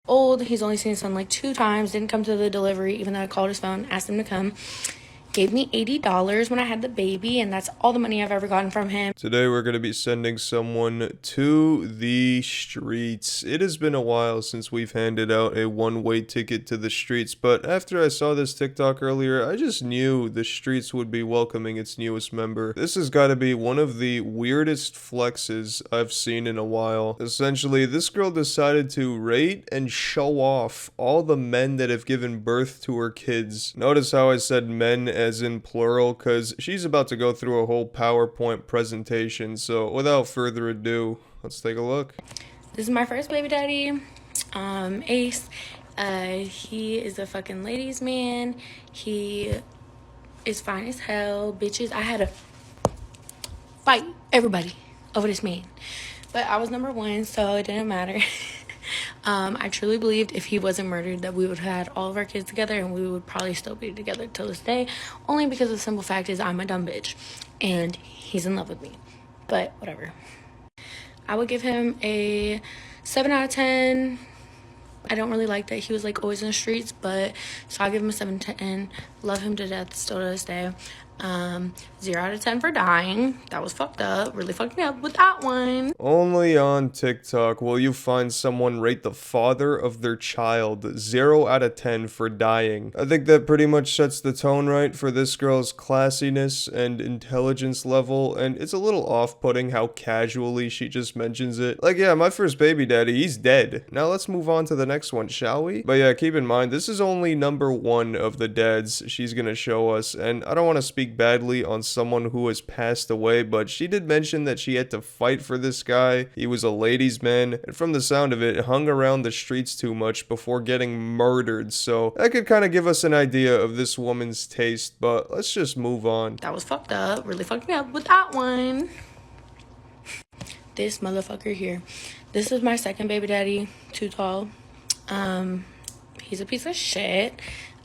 old. He's only seen his son like 2 times. Didn't come to the delivery, even though I called his phone, asked him to come. Gave me $80 when I had the baby, and that's all the money I've ever gotten from him. Today we're going to be sending someone to the streets. It has been a while since we've handed out a one-way ticket to the streets, but after I saw this TikTok earlier, I just knew the streets would be welcoming its newest member. This has got to be one of the weirdest flexes I've seen in a while. Essentially, this girl decided to rate and show off all the men that have given birth to her kids. Notice how I said men as in plural, because she's about to go through a whole PowerPoint presentation. So without further ado, let's take a look. This is my first baby daddy, Ace. He is a fucking ladies man. He is fine as hell, bitches. I had to fight everybody over this man, but I was number one, so it didn't matter. I truly believed if he wasn't murdered that we would have had all of our kids together, and we would probably still be together till this day, only because the simple fact is I'm a dumb bitch and he's in love with me. But whatever. I would give him a 7 out of 10. I don't really like that he was like always in the streets, but so I'll give him a 7 to 10. Love him to death still to this day. 0 out of 10 for dying. That was fucked up. Really fucked me up with that one. Only on TikTok will you find someone rate the father of their child 0 out of 10 for dying. I think that pretty much sets the tone right for this girl's classiness and intelligence level, and it's a little off-putting how casually she just mentions it. Like, yeah, my first baby daddy, he's dead. Now let's move on to the next one, shall we? But yeah, keep in mind, this is only number 1 of the dads she's gonna show us, and I don't want to speak badly on someone who has passed away, but she did mention that she had to fight for this guy. He was a ladies' man, and from the sound of it, hung around the streets too much before getting murdered, so that could kind of give us an idea of this woman's taste, but let's just move on. That was fucked up. Really fucked me up with that one. This motherfucker here. This is my second baby daddy. Too tall. He's a piece of shit.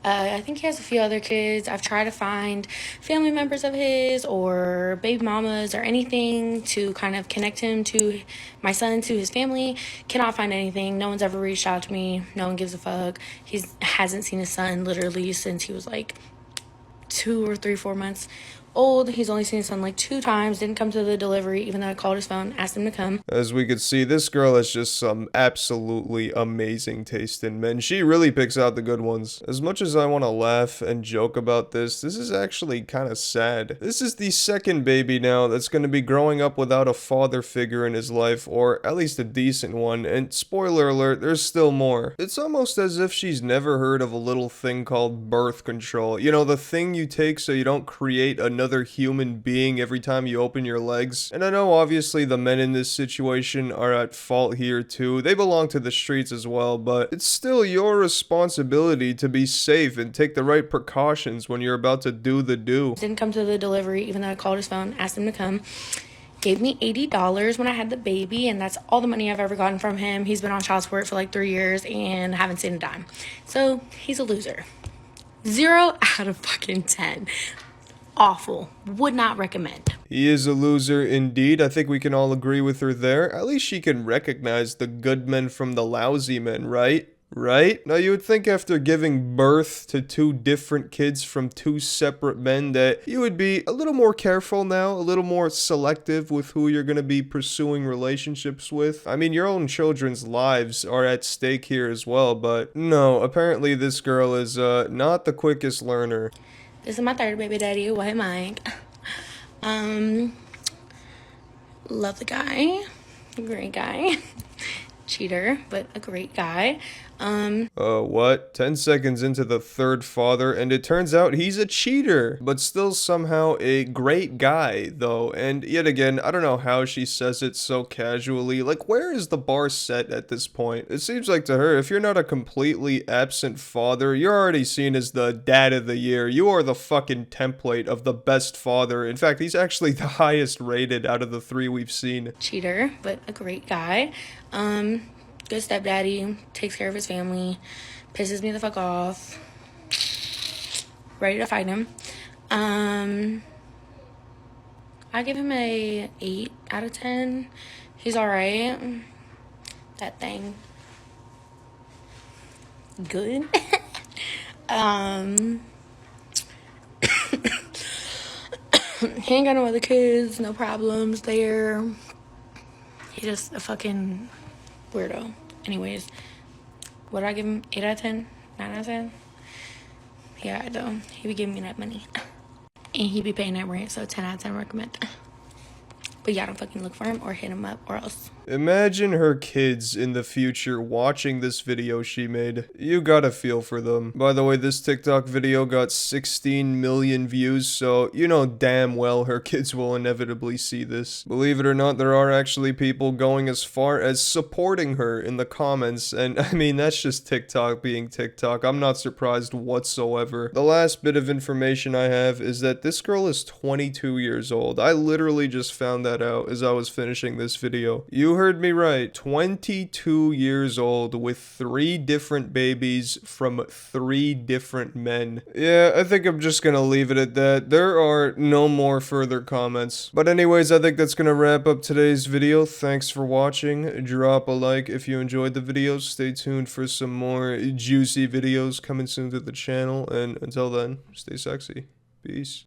I think he has a few other kids. I've tried to find family members of his or baby mamas or anything to kind of connect him to my son, to his family. Cannot find anything. No one's ever reached out to me. No one gives a fuck. He hasn't seen his son literally since he was like 2 or 3, 4 months old. He's only seen his son like 2 times. Didn't come to the delivery, even though I called his phone, asked him to come. As we could see, this girl has just some absolutely amazing taste in men. She really picks out the good ones. As much as I want to laugh and joke about this is actually kind of sad. This is the second baby now that's going to be growing up without a father figure in his life, or at least a decent one, and spoiler alert, there's still more. It's almost as if she's never heard of a little thing called birth control. You know, the thing you take so you don't create another human being every time you open your legs. And I know obviously the men in this situation are at fault here too. They belong to the streets as well, but it's still your responsibility to be safe and take the right precautions when you're about to do the do. Didn't come to the delivery, even though I called his phone, asked him to come. Gave me $80 when I had the baby, and that's all the money I've ever gotten from him. He's been on child support for like 3 years and haven't seen a dime. So he's a loser. 0 out of fucking 10. Awful. Would not recommend. He is a loser indeed. I think we can all agree with her there. At least she can recognize the good men from the lousy men, right? Right? Now you would think after giving birth to 2 different kids from 2 separate men that you would be a little more careful now, a little more selective with who you're going to be pursuing relationships with. I mean, your own children's lives are at stake here as well, but no, apparently this girl is not the quickest learner. This is my third baby daddy, White Mike. Love the guy. Great guy. Cheater, but a great guy. What? 10 seconds into the third father, and it turns out he's a cheater, but still somehow a great guy, though. And yet again, I don't know how she says it so casually. Like, where is the bar set at this point? It seems like to her, if you're not a completely absent father, you're already seen as the dad of the year. You are the fucking template of the best father. In fact, he's actually the highest rated out of the 3 we've seen. Cheater, but a great guy. Good stepdaddy, takes care of his family, pisses me the fuck off, ready to fight him. I give him a 8 out of 10. He's alright. That thing. good. um, he ain't got no other kids, no problems there. He just a fucking weirdo. Anyways, what do I give him? 8 out of 10? 9 out of 10? Yeah, though. He be giving me that money. And he be paying that rent, so 10 out of 10 recommend. But y'all don't fucking look for him or hit him up or else. Imagine her kids in the future watching this video she made. You gotta feel for them. By the way, this TikTok video got 16 million views, so you know damn well her kids will inevitably see this. Believe it or not, there are actually people going as far as supporting her in the comments, and I mean, that's just TikTok being TikTok. I'm not surprised whatsoever. The last bit of information I have is that this girl is 22 years old. I literally just found that out as I was finishing this video. You heard me right. 22 years old with 3 different babies from 3 different men. Yeah, I think I'm just gonna leave it at that. There are no more further comments. But anyways, I think that's gonna wrap up today's video. Thanks for watching. Drop a like if you enjoyed the video. Stay tuned for some more juicy videos coming soon to the channel. And until then, stay sexy. Peace.